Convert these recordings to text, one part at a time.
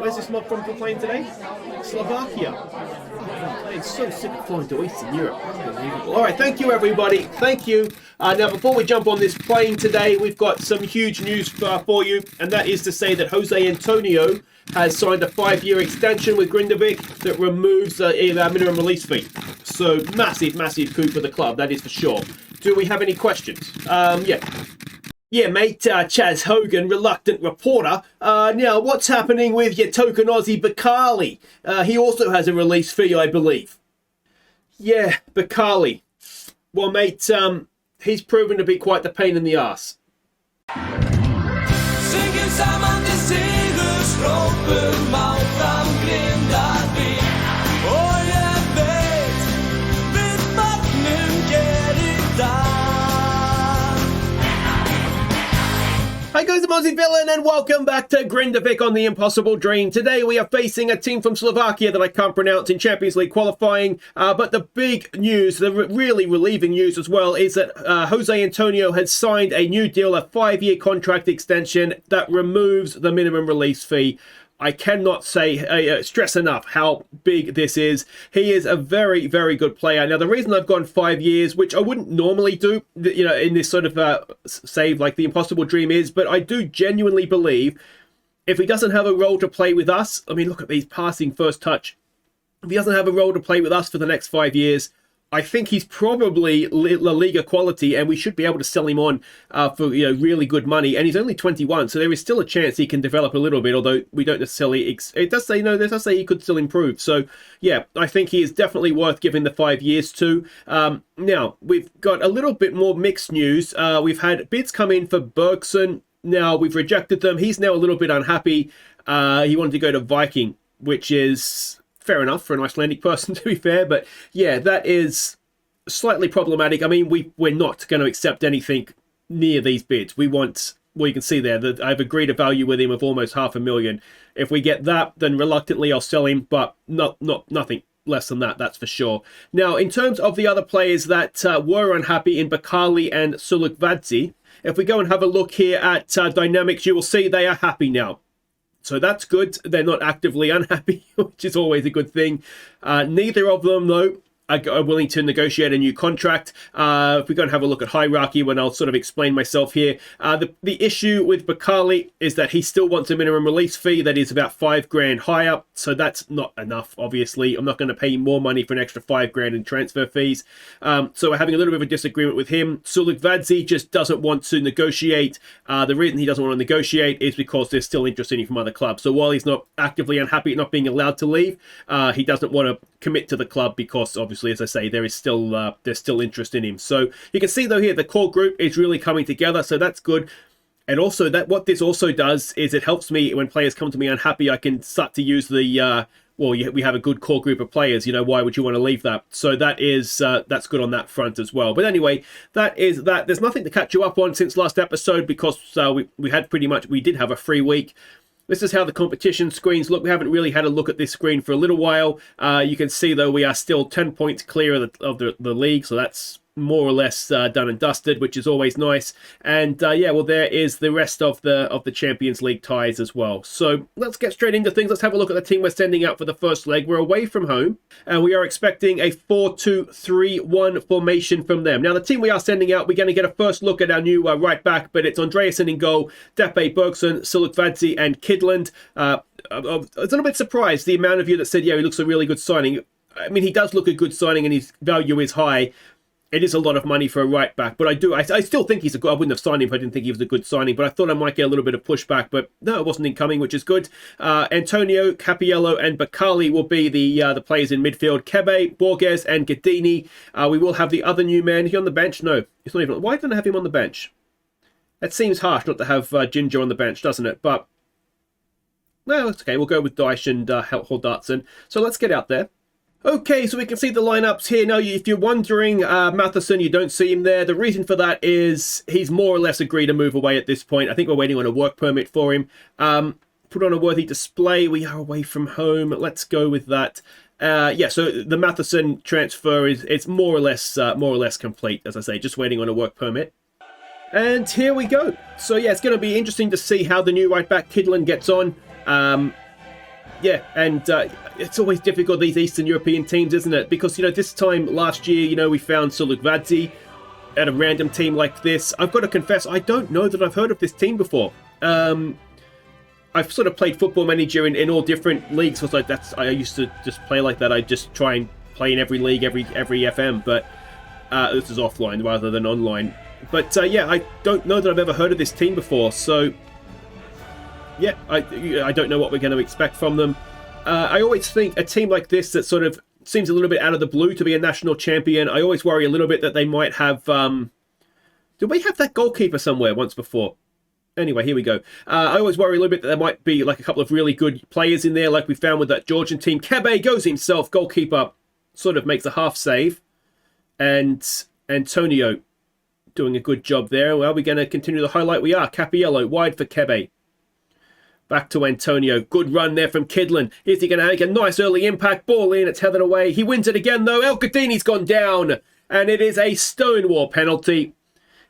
Where's this mob from playing today? Slovakia. Oh, it's so sick of flying to Eastern Europe. Unbelievable. All right, thank you, everybody. Thank you. Now, before we jump on this plane today, we've got some huge news for you, and that is to say that Jose Antonio has signed a 5-year extension with Grindavik that removes a minimum release fee. So, massive, massive coup for the club, that is for sure. Do we have any questions? Yeah, mate, Chaz Hogan, reluctant reporter. Now, what's happening with your token Aussie Bakali? He also has a release fee, I believe. Yeah, Bakali. Well, mate, he's proven to be quite the pain in the arse. Hi guys, I'm Aussie Villain and welcome back to Grindavik on the Impossible Dream. Today we are facing a team from Slovakia that I can't pronounce in Champions League qualifying. But the big news, the really relieving news as well, is that Jose Antonio has signed a new deal, a 5-year contract extension that removes the minimum release fee. I cannot stress enough how big this is. He is a very, very good player. Now, the reason I've gone 5 years, which I wouldn't normally do, you know, in this sort of save like the Impossible Dream is, but I do genuinely believe if he doesn't have a role to play with us, I mean, look at these passing first touch. If he doesn't have a role to play with us for the next 5 years, I think he's probably La Liga quality, and we should be able to sell him on for really good money. And he's only 21, so there is still a chance he can develop a little bit. Although we don't necessarily, it does say he could still improve. So yeah, I think he is definitely worth giving the 5 years to. Now we've got a little bit more mixed news. We've had bids come in for Bergson. Now we've rejected them. He's now a little bit unhappy. He wanted to go to Viking, which is fair enough for an Icelandic person, to be fair, but yeah, that is slightly problematic. I mean, we're not going to accept anything near these bids. We want, well, you can see there that I've agreed a value with him of almost $500,000. If we get that, then reluctantly I'll sell him, but nothing less than that, that's for sure. Now, in terms of the other players that were unhappy in Bakali and Sulukvadze, if we go and have a look here at Dynamics, you will see they are happy now. So that's good. They're not actively unhappy, which is always a good thing. Neither of them, though, are willing to negotiate a new contract. If we go and have a look at hierarchy, when I'll sort of explain myself here, the issue with Bakali is that he still wants a minimum release fee that is about $5,000 higher. So that's not enough, obviously. I'm not going to pay more money for an extra $5,000 in transfer fees. So we're having a little bit of a disagreement with him. Sulukvadze just doesn't want to negotiate. The reason he doesn't want to negotiate is because there's still interest in him from other clubs. So while he's not actively unhappy at not being allowed to leave, he doesn't want to commit to the club because obviously, as I say, there's still interest in him. So you can see though here the core group is really coming together, so that's good. And also that what this also does is it helps me when players come to me unhappy. I can start to use the we have a good core group of players. You know, why would you want to leave that? So that is that's good on that front as well. But anyway, that is that. There's nothing to catch you up on since last episode because we did have a free week. This is how the competition screens look. We haven't really had a look at this screen for a little while. You can see, though, we are still 10 points clear of the league, so that's more or less done and dusted, which is always nice. And yeah, well, there is the rest of the Champions League ties as well. So let's get straight into things. Let's have a look at the team we're sending out for the first leg. We're away from home, and we are expecting a 4-2-3-1 formation from them. Now, the team we are sending out, we're going to get a first look at our new right back, but it's Andreasen in goal, Depe, Bergson, Sulukvadze, and Kidland. I was a little bit surprised the amount of you that said, yeah, he looks a really good signing. I mean, he does look a good signing, and his value is high. It is a lot of money for a right back, but I still think he's a good. I wouldn't have signed him if I didn't think he was a good signing, but I thought I might get a little bit of pushback, but no, it wasn't incoming, which is good. Antonio, Capiello, and Bakali will be the players in midfield. Kebe, Borges, and Gadini. We will have the other new man. Is he on the bench? No, it's not even. Why didn't I have him on the bench? It seems harsh not to have Ginger on the bench, doesn't it? But well, it's okay. We'll go with Dyche and Holdartson. So let's get out there. Okay, so we can see the lineups here. Now, if you're wondering, Matheson, you don't see him there. The reason for that is he's more or less agreed to move away at this point. I think we're waiting on a work permit for him. Put on a worthy display. We are away from home. Let's go with that. Yeah, so the Matheson transfer it's more or less complete, as I say, just waiting on a work permit. And here we go. So yeah, it's going to be interesting to see how the new right back Kidland gets on. Yeah, and it's always difficult, these Eastern European teams, isn't it? Because, this time last year, we found Sulukvadzi at a random team like this. I've got to confess, I don't know that I've heard of this team before. I've sort of played Football Manager in all different leagues. So I used to just play like that. I just try and play in every league, every FM, but this is offline rather than online. But yeah, I don't know that I've ever heard of this team before. So yeah, I don't know what we're going to expect from them. I always think a team like this that sort of seems a little bit out of the blue to be a national champion, I always worry a little bit that they might have... did we have that goalkeeper somewhere once before? Anyway, here we go. I always worry a little bit that there might be like a couple of really good players in there, like we found with that Georgian team. Kebe goes himself, goalkeeper sort of makes a half save. And Antonio doing a good job there. Well, we're going to continue the highlight. We are. Capiello wide for Kebe. Back to Antonio. Good run there from Kidlin. Is he going to make a nice early impact? Ball in. It's headed away. He wins it again, though. El Kadini's gone down. And it is a Stonewall penalty.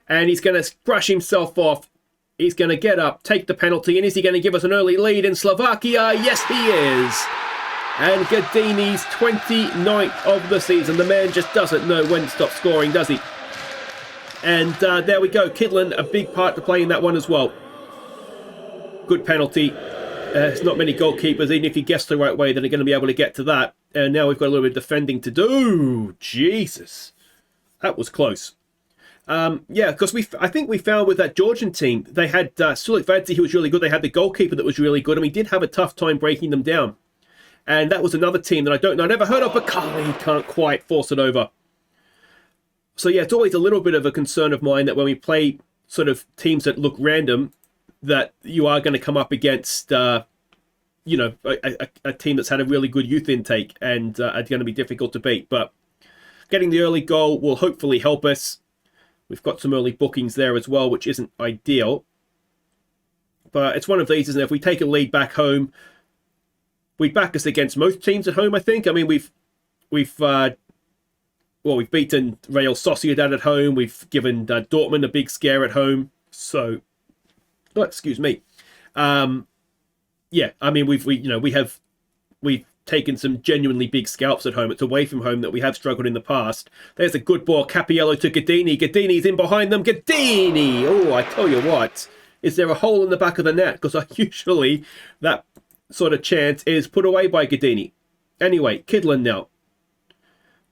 And he's going to brush himself off. He's going to get up, take the penalty. And is he going to give us an early lead in Slovakia? Yes, he is. And Gadini's 29th of the season. The man just doesn't know when to stop scoring, does he? And there we go. Kidlin, a big part to play in that one as well. Good penalty. There's not many goalkeepers, even if you guess the right way, that are going to be able to get to that. And now we've got a little bit of defending to do. Jesus. That was close. Yeah, because I think we found with that Georgian team, they had Sulukvadzi, who was really good. They had the goalkeeper that was really good, and we did have a tough time breaking them down. And that was another team that I never heard of, but Kali can't quite force it over. So yeah, it's always a little bit of a concern of mine that when we play sort of teams that look random, that you are going to come up against, a team that's had a really good youth intake and are going to be difficult to beat. But getting the early goal will hopefully help us. We've got some early bookings there as well, which isn't ideal. But it's one of these, isn't it? If we take a lead back home, we back us against most teams at home, I think. I mean, we've beaten Real Sociedad at home. We've given Dortmund a big scare at home. So, excuse me. Yeah, I mean, we've taken some genuinely big scalps at home. It's away from home that we have struggled in the past. There's a good ball. Capiello to Gadini. Gadini's in behind them. Gadini! Oh, I tell you what. Is there a hole in the back of the net? Because usually that sort of chance is put away by Gadini. Anyway, Kidlin now.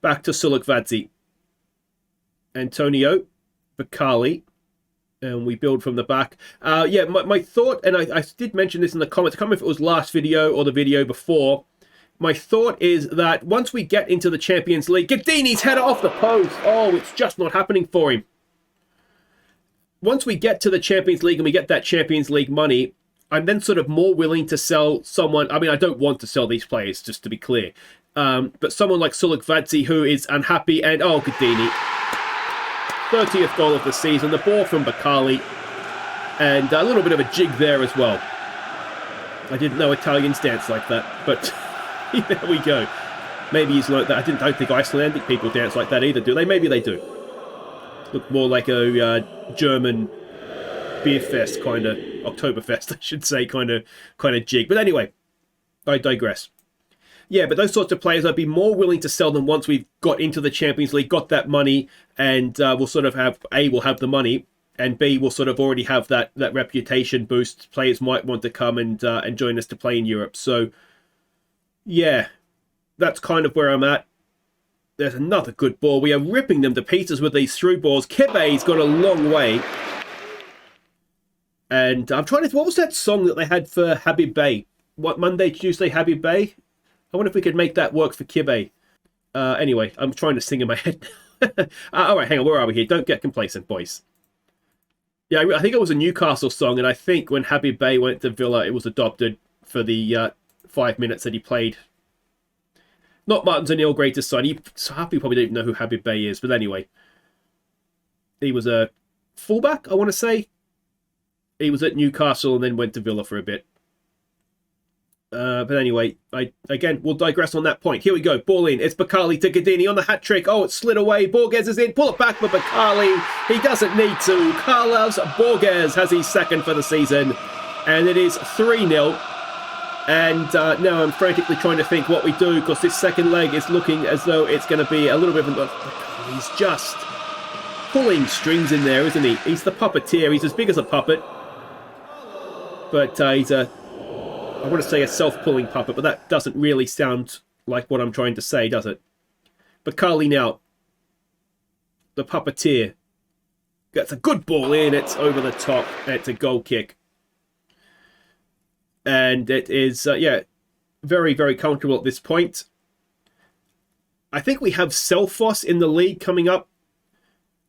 Back to Sulukvadzi. Antonio. Bakali. And we build from the back. Yeah, my thought, and I did mention this in the comments. I can't remember if it was last video or the video before. My thought is that once we get into the Champions League, Gadini's header off the post. Oh, it's just not happening for him. Once we get to the Champions League and we get that Champions League money, I'm then sort of more willing to sell someone. I mean, I don't want to sell these players, just to be clear. But someone like Sulukvadzi, who is unhappy, and oh, Gadini. 30th goal of the season. The ball from Bakali. And a little bit of a jig there as well. I didn't know Italians dance like that, but there we go. Maybe he's learnt that. I don't think Icelandic people dance like that either, do they? Maybe they do. Look more like a German beer fest kind of, Oktoberfest, I should say, kind of jig. But anyway, I digress. Yeah, but those sorts of players, I'd be more willing to sell them once we've got into the Champions League, got that money, and we'll sort of have, A, we'll have the money, and B, we'll sort of already have that reputation boost. Players might want to come and join us to play in Europe. So, yeah, that's kind of where I'm at. There's another good ball. We are ripping them to pieces with these through balls. Kebe's got a long way. And I'm trying to... What was that song that they had for Habib Bey? What, Monday, Tuesday, Habib Bey? I wonder if we could make that work for Kibe. Anyway, I'm trying to sing in my head. All right, hang on. Where are we here? Don't get complacent, boys. Yeah, I think it was a Newcastle song, and I think when Habib Bey went to Villa, it was adopted for the 5 minutes that he played. Not Martin O'Neill, greatest son. Half people probably don't even know who Habib Bey is, but anyway. He was a fullback, I want to say. He was at Newcastle and then went to Villa for a bit. But anyway, again, we'll digress on that point. Here we go. Ball in. It's Bakali to Gadini on the hat-trick. Oh, it's slid away. Borges is in. Pull it back for Bakali. He doesn't need to. Carlos Borges has his second for the season. And it is 3-0. And now I'm frantically trying to think what we do, because this second leg is looking as though it's going to be a little bit of a... He's just pulling strings in there, isn't he? He's the puppeteer. He's as big as a puppet. But he's a... I want to say a self-pulling puppet, but that doesn't really sound like what I'm trying to say, does it? Bakali now. The puppeteer. Gets a good ball in. It's over the top. It's a goal kick. And it is, yeah, very, very comfortable at this point. I think we have Selfoss in the league coming up.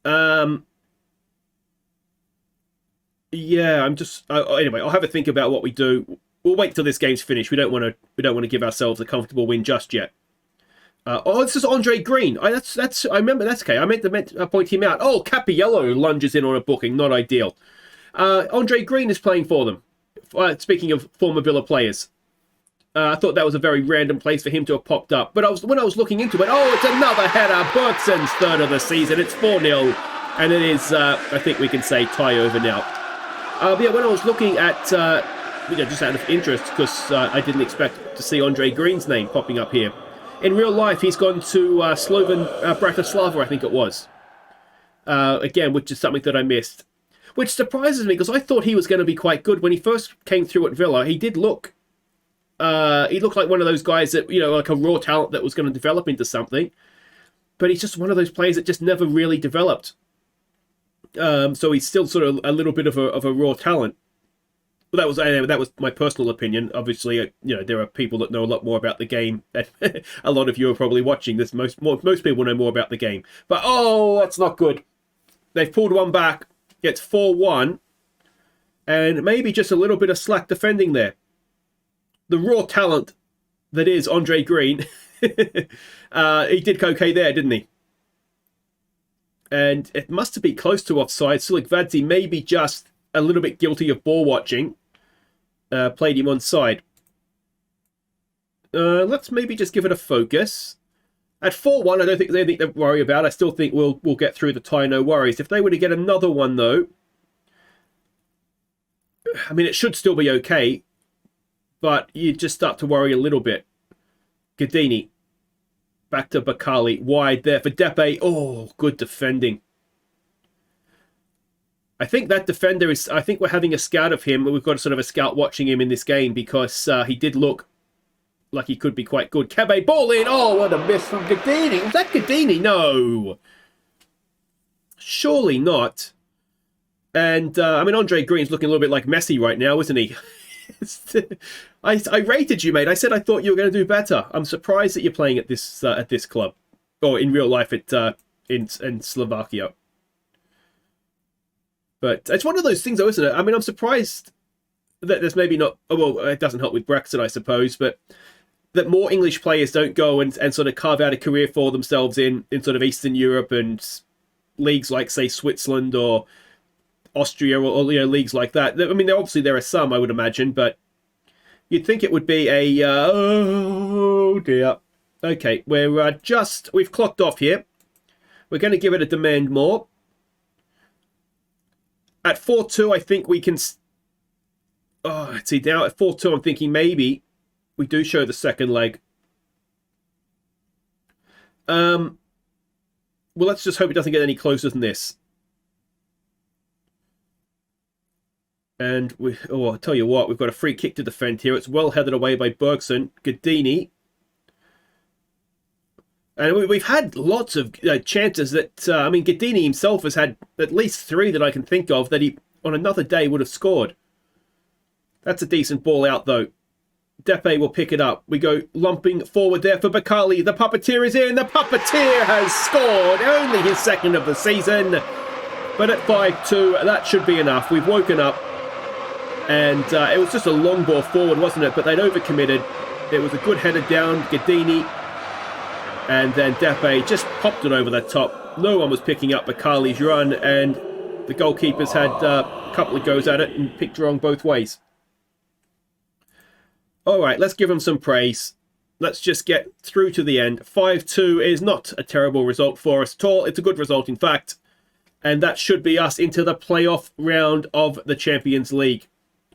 Yeah, I'm just... anyway, I'll have a think about what we do. We'll wait till this game's finished. We don't want to give ourselves a comfortable win just yet. Oh, this is Andre Green. I remember. That's okay. I meant to point him out. Oh, Capiello lunges in on a booking. Not ideal. Andre Green is playing for them. Speaking of former Villa players, I thought that was a very random place for him to have popped up. But when I was looking into it, oh, it's another header. Bergson's third of the season. It's 4-0, and it is. I think we can say tie over now. But yeah, when I was looking at, just out of interest, because I didn't expect to see Andre Green's name popping up here. In real life, he's gone to Slovan Bratislava, I think it was. Again, which is something that I missed. Which surprises me, because I thought he was going to be quite good. When he first came through at Villa, he did look... he looked like one of those guys that, like a raw talent that was going to develop into something. But he's just one of those players that just never really developed. So he's still sort of a little bit of a raw talent. Well, that was my personal opinion. Obviously, there are people that know a lot more about the game. A lot of you are probably watching this. Most people know more about the game. But, oh, that's not good. They've pulled one back. It's 4-1. And maybe just a little bit of slack defending there. The raw talent that is Andre Green. He did okay there, didn't he? And it must have been close to offside. Sulikvadze maybe just a little bit guilty of ball watching. Played him onside. Let's maybe just give it a focus. At 4-1, I don't think there's anything to worry about. I still think we'll get through the tie, no worries. If they were to get another one, though, I mean, it should still be okay, but you just start to worry a little bit. Gadini. Back to Bakali. Wide there for Depe. Oh, good defending. I think that defender is... I think we're having a scout of him. We've got sort of a scout watching him in this game, because he did look like he could be quite good. Kebe, ball in. Oh, what a miss from Gadini. Was that Gadini? No. Surely not. And, I mean, Andre Green's looking a little bit like Messi right now, isn't he? I rated you, mate. I said I thought you were going to do better. I'm surprised that you're playing at this club. Or in real life in Slovakia. But it's one of those things, though, isn't it? I mean, I'm surprised that there's maybe not... Oh, well, it doesn't help with Brexit, I suppose, but that more English players don't go and sort of carve out a career for themselves in sort of Eastern Europe and leagues like, say, Switzerland or Austria or leagues like that. I mean, obviously there are some, I would imagine, but you'd think it would be a... oh, dear. Okay, we've clocked off here. We're going to give it a demand more. At 4-2, I think we can... Oh, let's see, now at 4-2, I'm thinking maybe we do show the second leg. Well, let's just hope it doesn't get any closer than this. And I'll tell you what, we've got a free kick to defend here. It's well headed away by Bergson. Gadini. And we've had lots of chances that, I mean, Gadini himself has had at least 3 that I can think of that he, on another day, would have scored. That's a decent ball out, though. Depe will pick it up. We go lumping forward there for Bakali. The puppeteer is in. The puppeteer has scored. Only his second of the season. But at 5-2, that should be enough. We've woken up. And it was just a long ball forward, wasn't it? But they'd overcommitted. It was a good header down. Gadini. And then Depe just popped it over the top. No one was picking up Bakali's run. And the goalkeepers had a couple of goes at it and picked wrong both ways. All right, let's give them some praise. Let's just get through to the end. 5-2 is not a terrible result for us at all. It's a good result, in fact. And that should be us into the playoff round of the Champions League.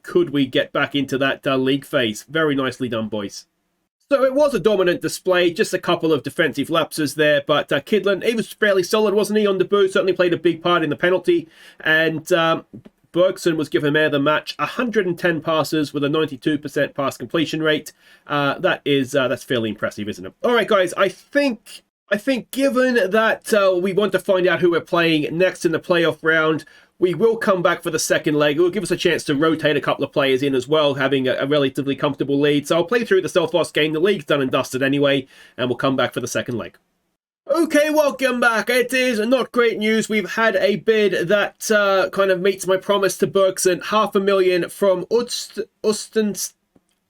could we get back into that league phase? Very nicely done, boys. So it was a dominant display, just a couple of defensive lapses there, but Kidland, he was fairly solid, wasn't he, on debut? Certainly played a big part in the penalty, and Bergson was given man of the match, 110 passes with a 92% pass completion rate. That's fairly impressive, isn't it? All right, guys, I think given that we want to find out who we're playing next in the playoff round, we will come back for the second leg. It will give us a chance to rotate a couple of players in as well, having a relatively comfortable lead. So I'll play through the Selfos game. The league's done and dusted anyway, and we'll come back for the second leg. Okay, welcome back. It is not great news. We've had a bid that kind of meets my promise to Bergson. 500,000 from Oostens.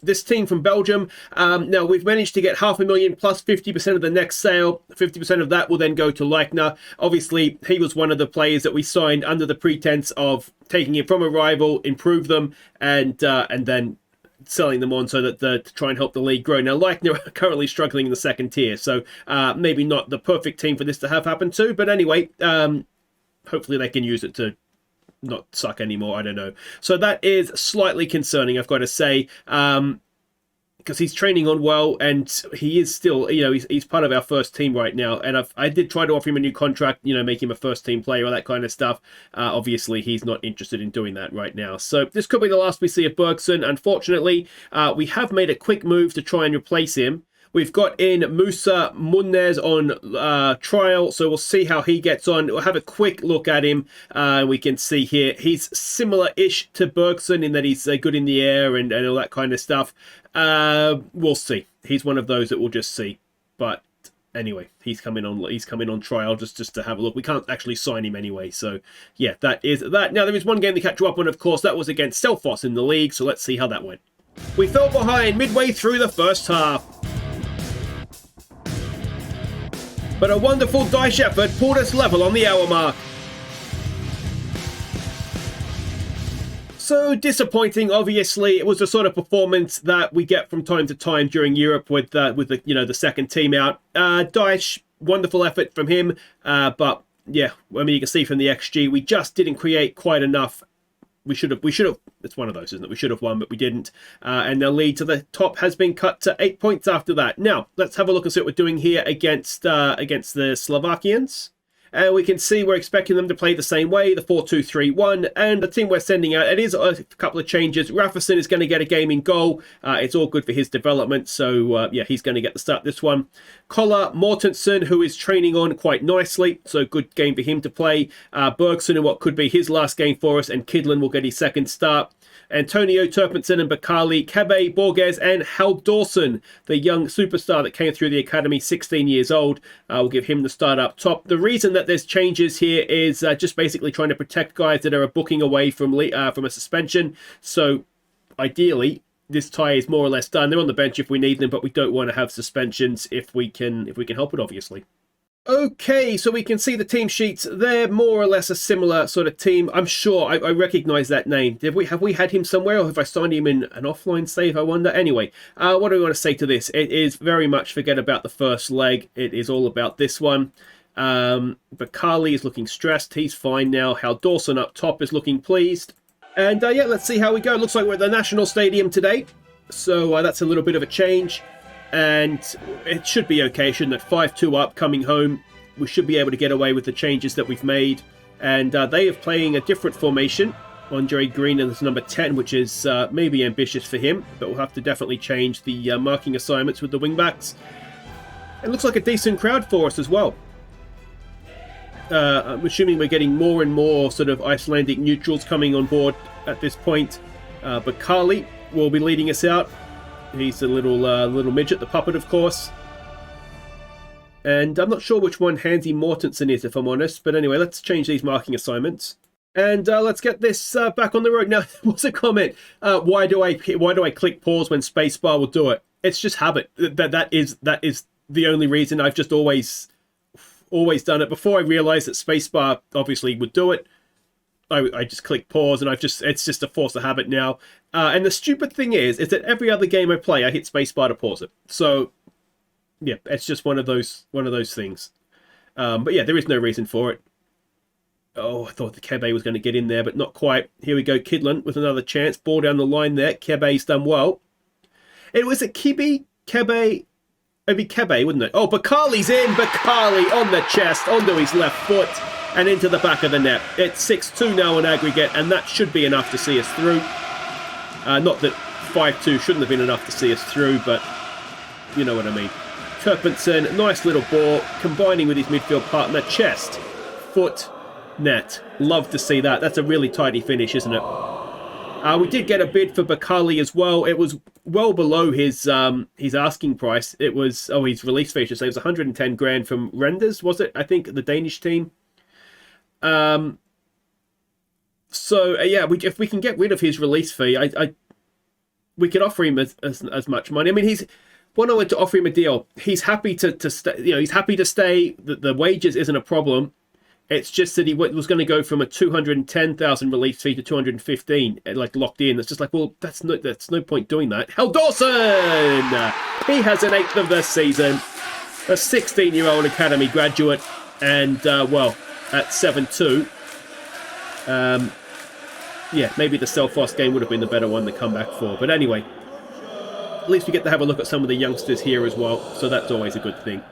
This team from Belgium. Now, we've managed to get 500,000 plus 50% of the next sale. 50% of that will then go to Leichner. Obviously, he was one of the players that we signed under the pretense of taking him from a rival, improve them, and then selling them on so that to try and help the league grow. Now, Leichner are currently struggling in the second tier, so maybe not the perfect team for this to have happen to. But anyway, hopefully they can use it to not suck anymore. I don't know. So that is slightly concerning, I've got to say, because he's training on well, and he is still, he's part of our first team right now. And I did try to offer him a new contract, make him a first team player, all that kind of stuff. Obviously, he's not interested in doing that right now. So this could be the last we see of Bergson. Unfortunately, we have made a quick move to try and replace him. We've got in Musa Munez on trial, so we'll see how he gets on. We'll have a quick look at him. We can see here he's similar-ish to Bergson in that he's good in the air and all that kind of stuff. We'll see. He's one of those that we'll just see. But anyway, he's coming on trial just to have a look. We can't actually sign him anyway, so yeah, that is that. Now there is one game to catch you up on, of course. That was against Selfos in the league, so let's see how that went. We fell behind midway through the first half, but a wonderful dice effort pulled us level on the hour mark. So disappointing, obviously. It was the sort of performance that we get from time to time during Europe with the second team out. Daesh, wonderful effort from him, but yeah, I mean, you can see from the XG, we just didn't create quite enough. We should have. It's one of those, isn't it? We should have won, but we didn't. And the lead to the top has been cut to 8 points after that. Now, let's have a look and see what we're doing here against the Slovakians. And we can see we're expecting them to play the same way, the 4-2-3-1. And the team we're sending out, it is a couple of changes. Rafferson is going to get a game in goal. It's all good for his development. So, yeah, he's going to get the start this one. Kolla Mortensen, who is training on quite nicely. So, good game for him to play. Bergson in what could be his last game for us. And Kidland will get his second start. Antonio Turpinson and Bakali, Kebe Borges and Hal Dawson, the young superstar that came through the academy, 16 years old. We'll give him the start up top. The reason that there's changes here is just basically trying to protect guys that are booking away from a suspension. So ideally, this tie is more or less done. They're on the bench if we need them, but we don't want to have suspensions if we can help it, obviously. Okay, so we can see the team sheets. They're more or less a similar sort of team. I'm sure I recognise that name. Have we had him somewhere, or have I signed him in an offline save, I wonder? Anyway, what do we want to say to this? It is very much forget about the first leg. It is all about this one. Bakali is looking stressed. He's fine now. Hal Dawson up top is looking pleased. And yeah, let's see how we go. Looks like we're at the National Stadium today. So that's a little bit of a change. And it should be okay, shouldn't it? 5-2 up, coming home. We should be able to get away with the changes that we've made. And they are playing a different formation. Andre Green is number 10, which is maybe ambitious for him. But we'll have to definitely change the marking assignments with the wingbacks. It looks like a decent crowd for us as well. I'm assuming we're getting more and more sort of Icelandic neutrals coming on board at this point. But Carly will be leading us out. He's a little midget, the puppet, of course. And I'm not sure which one Hansi Mortensen is, if I'm honest. But anyway, let's change these marking assignments. And let's get this back on the road. Now, there was a comment. Why do I click pause when spacebar will do it? It's just habit. That is the only reason. I've just always done it. Before I realised that spacebar obviously would do it, I just click pause, and it's just a force of habit now. And the stupid thing is that every other game I play, I hit spacebar to pause it. So yeah, it's just one of those things. But yeah, there is no reason for it. Oh, I thought the Kebe was going to get in there, but not quite. Here we go, Kidland with another chance. Ball down the line there. Kebe's done well. It was a Kebe. It'd be Kebe, wouldn't it? Oh, Bakali's in. Bakali on the chest, onto his left foot, and into the back of the net. It's 6-2 now on aggregate, and that should be enough to see us through. Not that 5-2 shouldn't have been enough to see us through, but you know what I mean. Turpinson, nice little ball, combining with his midfield partner. Chest, foot, net. Love to see that. That's a really tidy finish, isn't it? We did get a bid for Bakali as well. It was well below his asking price. It was, his release fee, I should say. It was 110 grand from Renders, was it? I think, the Danish team. So, yeah, if we can get rid of his release fee, we could offer him as much money. I mean, when I went to offer him a deal, he's happy to stay. You know, he's happy to stay. The wages isn't a problem. It's just that he was going to go from a 210,000 release fee to 215, like locked in. It's just like, well, that's no point doing that. Hal Dawson! He has an 8th of the season, a 16-year-old academy graduate, and well, at 7-2. Yeah, maybe the Selfos game would have been the better one to come back for. But anyway, at least we get to have a look at some of the youngsters here as well, so that's always a good thing.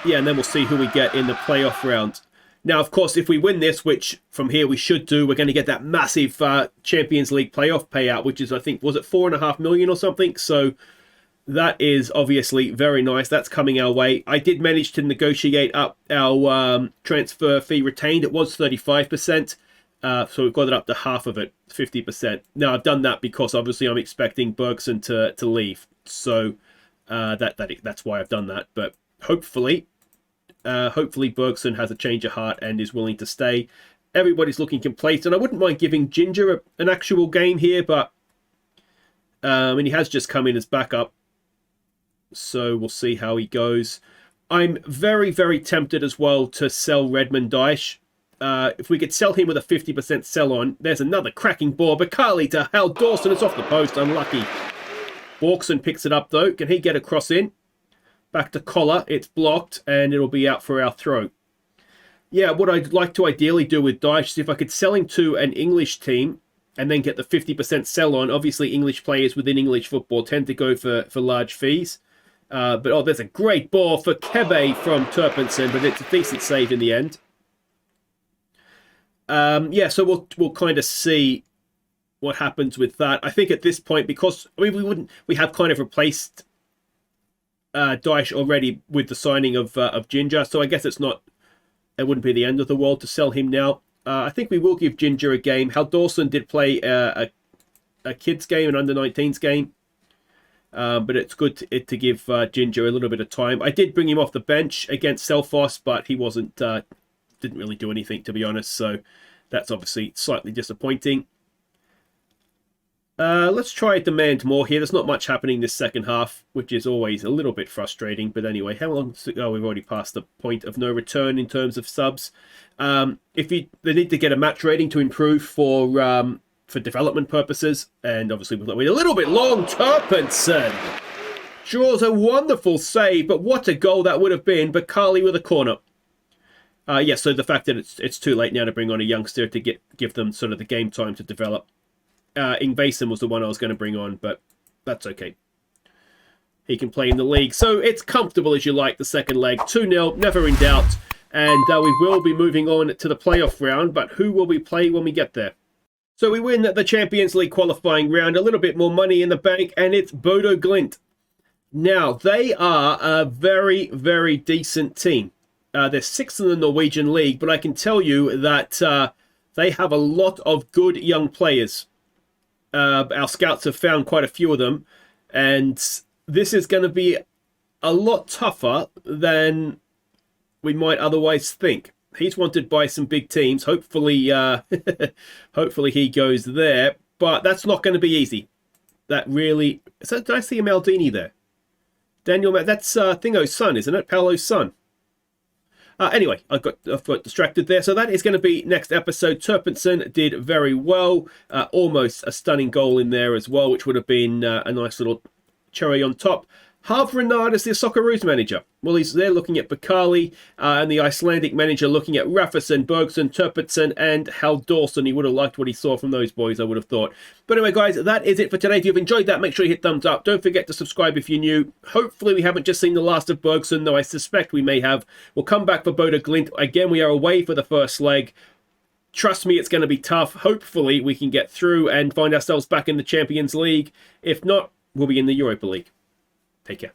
Yeah, and then we'll see who we get in the playoff round. Now, of course, if we win this, which from here we should do, we're going to get that massive Champions League playoff payout, which is, I think, was it 4.5 million or something? So that is obviously very nice. That's coming our way. I did manage to negotiate up our transfer fee retained. It was 35%. So we've got it up to half of it, 50%. Now, I've done that because obviously I'm expecting Bergson to leave. So that's why I've done that. But hopefully Bergson has a change of heart and is willing to stay. Everybody's looking complacent, and I wouldn't mind giving Ginger an actual game here, but and he has just come in as backup, so we'll see how he goes. I'm very, very tempted as well to sell Redmond Dyche. If we could sell him with a 50% sell on, there's another cracking ball. Bakali to Hal Dawson. It's off the post, unlucky. Borkson picks it up though. Can he get a cross in? Back to Collar, it's blocked, and it'll be out for our throw. Yeah, what I'd like to ideally do with Dyche is if I could sell him to an English team and then get the 50% sell on. Obviously, English players within English football tend to go for large fees. But there's a great ball for Kebe from Turpinson, but it's a decent save in the end. Yeah, so we'll kind of see what happens with that. I think at this point, because I mean we have kind of replaced Dyche already with the signing of Ginger, so I guess it wouldn't be the end of the world to sell him now. I think we will give Ginger a game. Hal Dawson did play a kids game, an under-19s game, but it's good to give Ginger a little bit of time. I did bring him off the bench against Selfos, but he didn't really do anything, to be honest, so that's obviously slightly disappointing. Let's try demand more here. There's not much happening this second half, which is always a little bit frustrating. But anyway, how long to go? We've already passed the point of no return in terms of subs. They need to get a match rating to improve for development purposes. And obviously we've got to wait a little bit long. Turpinson draws a wonderful save, but what a goal that would have been. Bakali with a corner. Yeah, so the fact that it's too late now to bring on a youngster to give them sort of the game time to develop. Ingvason was the one I was going to bring on, but that's okay. He can play in the league. So it's comfortable as you like, the second leg. 2-0, never in doubt. And we will be moving on to the playoff round, but who will we play when we get there? So we win the Champions League qualifying round, a little bit more money in the bank, and it's Bodo Glimt. Now, they are a very, very decent team. They're 6th in the Norwegian league, but I can tell you that they have a lot of good young players. Our scouts have found quite a few of them, and this is going to be a lot tougher than we might otherwise think. He's wanted by some big teams. Hopefully, hopefully he goes there, but that's not going to be easy. That really... Did I see a Maldini there? Daniel, that's Thingo's son, isn't it? Paolo's son. Anyway, I've got distracted there. So that is going to be next episode. Turpinson did very well. Almost a stunning goal in there as well, which would have been a nice little cherry on top. Renard is the Socceroos manager. Well, they're looking at Bakali, and the Icelandic manager looking at Rafferson, Bergson, Turpitson, and Hal Dawson. He would have liked what he saw from those boys, I would have thought. But anyway, guys, that is it for today. If you've enjoyed that, make sure you hit thumbs up. Don't forget to subscribe if you're new. Hopefully, we haven't just seen the last of Bergson, though I suspect we may have. We'll come back for Boda Glint. Again, we are away for the first leg. Trust me, it's going to be tough. Hopefully, we can get through and find ourselves back in the Champions League. If not, we'll be in the Europa League. Take care.